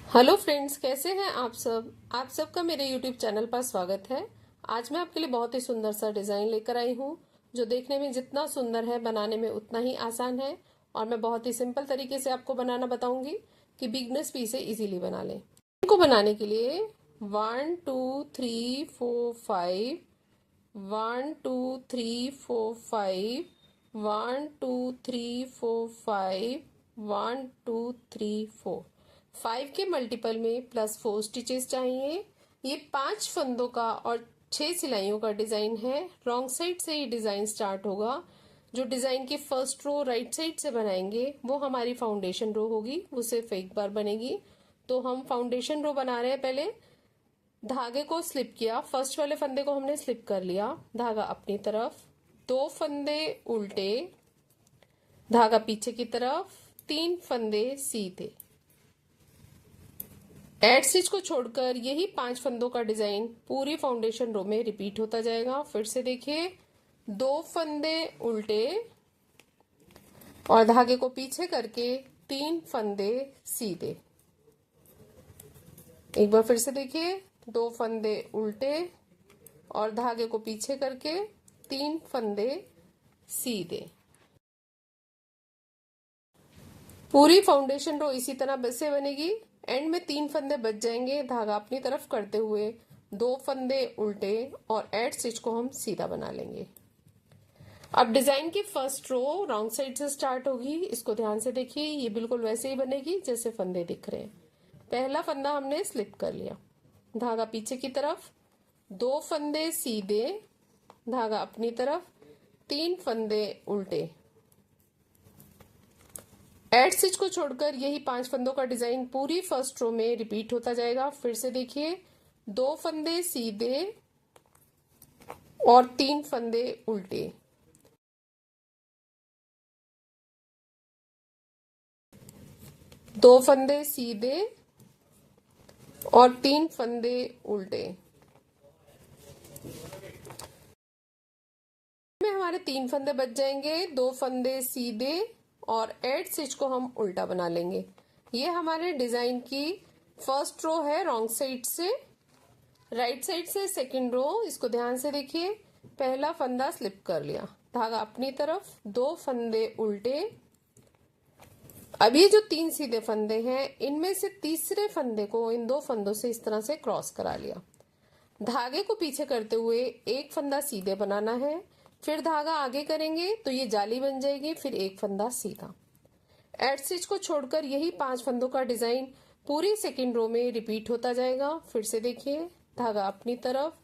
Hello friends, कैसे हैं आप सबका मेरे यूट्यूब चैनल पर स्वागत है। आज मैं आपके लिए बहुत ही सुंदर सा डिज़ाइन लेकर आई हूँ, जो देखने में जितना सुंदर है बनाने में उतना ही आसान है। और मैं बहुत ही सिंपल तरीके से आपको बनाना बताऊंगी कि बिगनर्स भी इसे इजीली बना लें। इनको बनाने के लिए 1 2 3 4 5 1 2 3 4 5 1 2 3 4 5 1 2 3 4 5 के मल्टीपल में +4 स्टिचेस चाहिए। ये 5 फंदों का और 6 सिलाइयों का डिजाइन है। रॉन्ग साइड से ही डिजाइन स्टार्ट होगा। जो डिजाइन की फर्स्ट रो राइट साइड से बनाएंगे वो हमारी फाउंडेशन रो होगी, वो सिर्फ एक बार बनेगी। तो हम फाउंडेशन रो बना रहे हैं। पहले धागे को स्लिप किया, फर्स्ट वाले फंदे को हमने स्लिप कर लिया, धागा अपनी तरफ, 2 फंदे उल्टे, धागा पीछे की तरफ, 3 फंदे सीधे। एड स्टिच को छोड़कर यही 5 फंदों का डिजाइन पूरी फाउंडेशन रो में रिपीट होता जाएगा। फिर से देखिए, 2 फंदे उल्टे और धागे को पीछे करके 3 फंदे सीधे। एक बार फिर से देखिए, 2 फंदे उल्टे और धागे को पीछे करके 3 फंदे सीधे। पूरी फाउंडेशन रो इसी तरह से बनेगी। एंड में 3 फंदे बच जाएंगे, धागा अपनी तरफ करते हुए 2 फंदे उल्टे और एड स्टिच को हम सीधा बना लेंगे। अब डिजाइन की फर्स्ट रो रॉन्ग साइड से स्टार्ट होगी। इसको ध्यान से देखिए, ये बिल्कुल वैसे ही बनेगी जैसे फंदे दिख रहे हैं। पहला फंदा हमने स्लिप कर लिया, धागा पीछे की तरफ, 2 फंदे सीधे, धागा अपनी तरफ, 3 फंदे उल्टे। एड स्टिच को छोड़कर यही 5 फंदों का डिजाइन पूरी फर्स्ट रो में रिपीट होता जाएगा। फिर से देखिए, 2 फंदे सीधे और 3 फंदे उल्टे। दो फंदे सीधे और 3 फंदे उल्टे। में हमारे 3 फंदे बच जाएंगे, 2 फंदे सीधे और एड स्टिच को हम उल्टा बना लेंगे। ये हमारे डिजाइन की फर्स्ट रो है रॉन्ग साइड से। राइट साइड से सेकंड रो, इसको ध्यान से देखिए, पहला फंदा स्लिप कर लिया, धागा अपनी तरफ, 2 फंदे उल्टे। अब ये जो 3 सीधे फंदे हैं, इनमें से तीसरे फंदे को इन 2 फंदों से इस तरह से क्रॉस करा लिया। धागे को पीछे करते हुए एक फंदा सीधे बनाना है, फिर धागा आगे करेंगे तो ये जाली बन जाएगी, फिर एक फंदा सीधा। एड स्टिच को छोड़कर यही 5 फंदों का डिजाइन पूरी सेकंड रो में रिपीट होता जाएगा। फिर से देखिए, धागा अपनी तरफ,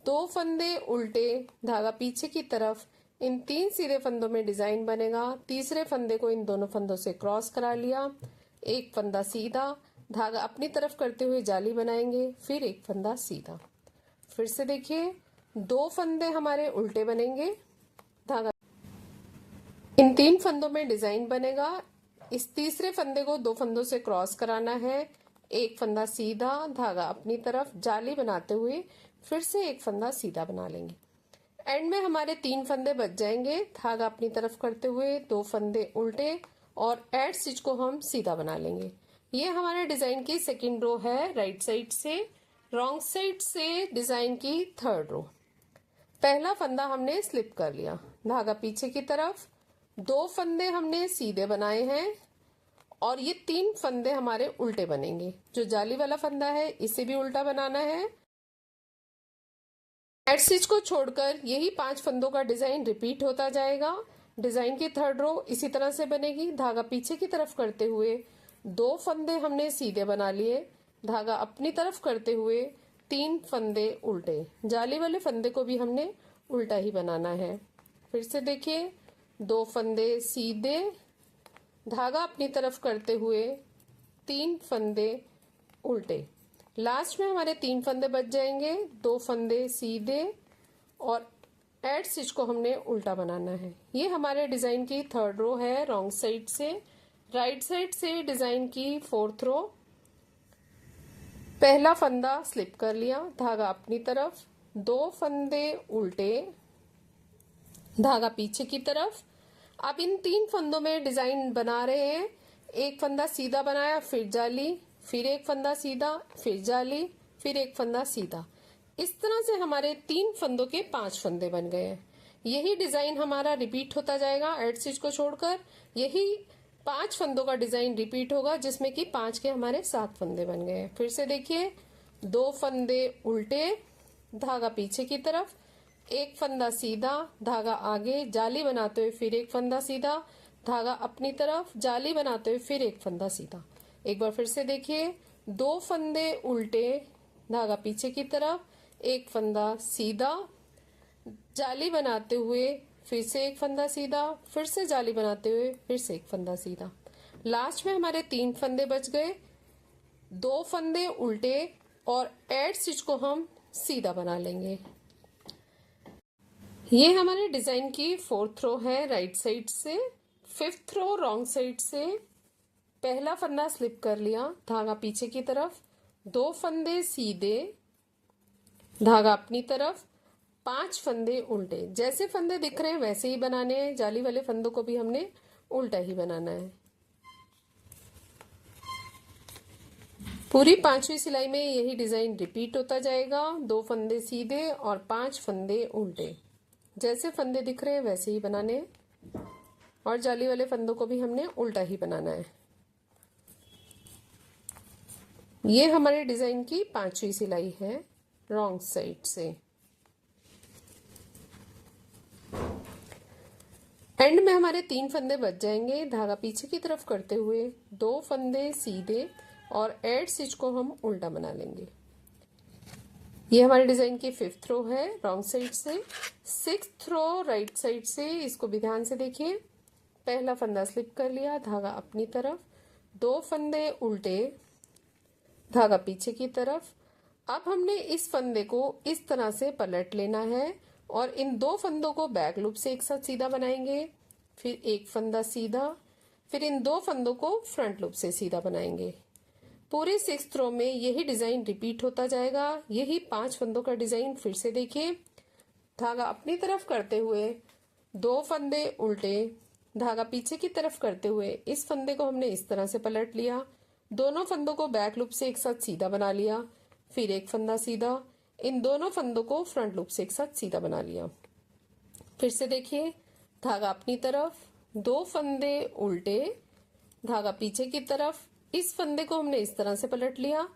2 फंदे उल्टे, धागा पीछे की तरफ, इन 3 सीधे फंदों में डिजाइन बनेगा। तीसरे फंदे को इन दोनों फंदों से क्रॉस करा लिया, एक फंदा सीधा, धागा अपनी तरफ करते हुए जाली बनाएंगे, फिर एक फंदा सीधा। फिर से देखिए, 2 फंदे हमारे उल्टे बनेंगे, धागा इन 3 फंदों में डिजाइन बनेगा। इस तीसरे फंदे को 2 फंदों से क्रॉस कराना है, एक फंदा सीधा, धागा अपनी तरफ, जाली बनाते हुए फिर से एक फंदा सीधा बना लेंगे। एंड में हमारे 3 फंदे बच जाएंगे, धागा अपनी तरफ करते हुए 2 फंदे उल्टे और एड स्टिच को हम सीधा बना लेंगे। ये हमारे डिजाइन की सेकंड रो है राइट साइड से। रॉन्ग साइड से डिजाइन की थर्ड रो, पहला फंदा हमने स्लिप कर लिया, धागा पीछे की तरफ, 2 फंदे हमने सीधे बनाए हैं और ये 3 फंदे हमारे उल्टे बनेंगे। जो जाली वाला फंदा है इसे भी उल्टा बनाना है। एड स्टिच को छोड़कर यही 5 फंदों का डिजाइन रिपीट होता जाएगा। डिजाइन की थर्ड रो इसी तरह से बनेगी, धागा पीछे की तरफ करते हुए 2 फंदे हमने सीधे बना लिए, धागा अपनी तरफ करते हुए 3 फंदे उल्टे। जाली वाले फंदे को भी हमने उल्टा ही बनाना है। फिर से देखिए, 2 फंदे सीधे, धागा अपनी तरफ करते हुए 3 फंदे उल्टे। लास्ट में हमारे 3 फंदे बच जाएंगे, 2 फंदे सीधे और एड स्टिच को हमने उल्टा बनाना है। ये हमारे डिजाइन की थर्ड रो है रॉन्ग साइड से। राइट साइड से डिजाइन की फोर्थ रो, पहला फंदा स्लिप कर लिया, धागा अपनी तरफ, 2 फंदे उल्टे, धागा पीछे की तरफ। अब इन 3 फंदों में डिजाइन बना रहे हैं, एक फंदा सीधा बनाया, फिर जाली, फिर एक फंदा सीधा, फिर जाली, फिर एक फंदा सीधा। इस तरह से हमारे 3 फंदों के 5 फंदे बन गए हैं। यही डिजाइन हमारा रिपीट होता जाएगा एड स्टिच को छोड़कर। यही 5 फंदों का डिजाइन रिपीट होगा जिसमें कि 5 के हमारे 7 फंदे बन गए हैं। फिर से देखिए, 2 फंदे उल्टे, धागा पीछे की तरफ, एक फंदा सीधा, धागा आगे, जाली बनाते हुए फिर एक फंदा सीधा, धागा अपनी तरफ, जाली बनाते हुए फिर एक फंदा सीधा। एक बार फिर से देखिए, 2 फंदे उल्टे, धागा पीछे की तरफ, एक फंदा सीधा, जाली बनाते हुए फिर से एक फंदा सीधा, फिर से जाली बनाते हुए फिर से एक फंदा सीधा। लास्ट में हमारे 3 फंदे बच गए, 2 फंदे उल्टे और एड स्टिच को हम सीधा बना लेंगे। ये हमारे डिजाइन की 4th रो है राइट साइड से। 5th रो रॉन्ग साइड से। पहला फंदा स्लिप कर लिया, धागा पीछे की तरफ, 2 फंदे सीधे, धागा अपनी तरफ, 5 फंदे उल्टे। जैसे फंदे दिख रहे हैं वैसे ही बनाने हैं। जाली वाले फंदों को भी हमने उल्टा ही बनाना है। पूरी 5वीं सिलाई में यही डिजाइन रिपीट होता जाएगा। 2 फंदे सीधे और 5 फंदे उल्टे। जैसे फंदे दिख रहे हैं वैसे ही बनाने हैं और जाली वाले फंदों को भी हमने उल्टा ही बनाना है। ये हमारे डिजाइन की 5वीं सिलाई है रॉन्ग साइड से। एंड में हमारे 3 फंदे बच जाएंगे। धागा पीछे की तरफ करते हुए 2 फंदे सीधे और एड स्टिच को हम उल्टा बना लेंगे। ये हमारे डिजाइन की 5th रो है रॉन्ग साइड से। 6th रो राइट साइड से। इसको भी ध्यान से देखिए। पहला फंदा स्लिप कर लिया, धागा अपनी तरफ, 2 फंदे उल्टे, धागा पीछे की तरफ। अब हमने इस फंदे को इस तरह से पलट लेना है और इन 2 फंदों को बैक लूप से एक साथ सीधा बनाएंगे। फिर एक फंदा सीधा, फिर इन 2 फंदों को फ्रंट लूप से सीधा बनाएंगे। पूरे 6th रो में यही डिजाइन रिपीट होता जाएगा। यही 5 फंदों का डिजाइन फिर से देखिए। धागा अपनी तरफ करते हुए 2 फंदे उल्टे, धागा पीछे की तरफ करते हुए इस फंदे को हमने इस तरह से पलट लिया। दोनों फंदों को बैक लूप से एक साथ सीधा बना लिया। फिर एक फंदा सीधा, इन दोनों फंदों को फ्रंट लूप से एक साथ सीधा बना लिया। फिर से देखिए, धागा अपनी तरफ, 2 फंदे उल्टे, धागा पीछे की तरफ, इस फंदे को हमने इस तरह से पलट लिया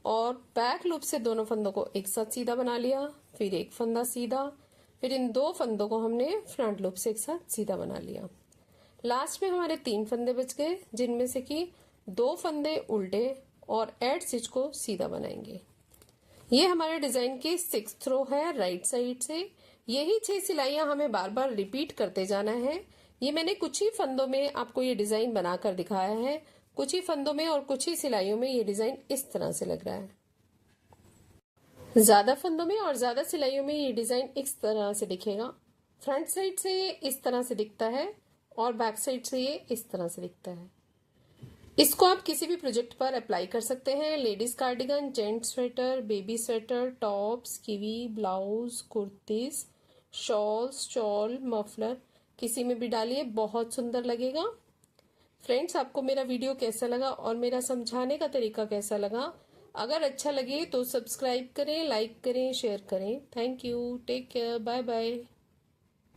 और बैक लूप से दोनों फंदों को एक साथ सीधा बना लिया। फिर एक फंदा सीधा, फिर इन 2 फंदों को हमने फ्रंट लूप से एक साथ सीधा बना लिया। लास्ट में हमारे 3 फंदे बच गए जिनमें से कि 2 फंदे उल्टे और एड स्टिच को सीधा बनाएंगे। ये हमारे डिजाइन की 6th रो है राइट साइड से। यही 6 सिलाइयां हमें बार बार रिपीट करते जाना है। ये मैंने कुछ ही फंदों में आपको ये डिजाइन बनाकर दिखाया है। कुछ ही फंदों में और कुछ ही सिलाइयों में ये डिजाइन इस तरह से लग रहा है। ज्यादा फंदों में और ज्यादा सिलाइयों में ये डिजाइन इस तरह से दिखेगा। फ्रंट साइड से ये इस तरह से दिखता है और बैक साइड से ये इस तरह से दिखता है। इसको आप किसी भी प्रोजेक्ट पर अप्लाई कर सकते हैं। Ladies cardigan, gents sweater, baby sweater, tops, kiwi, blouse, kurtis, shawls, shawl, muffler, किसी में भी डालिए, बहुत सुंदर लगेगा। फ्रेंड्स, आपको मेरा वीडियो कैसा लगा और मेरा समझाने का तरीका कैसा लगा? अगर अच्छा लगे तो सब्सक्राइब करें, लाइक करें, शेयर करें। Thank you, take care, bye bye.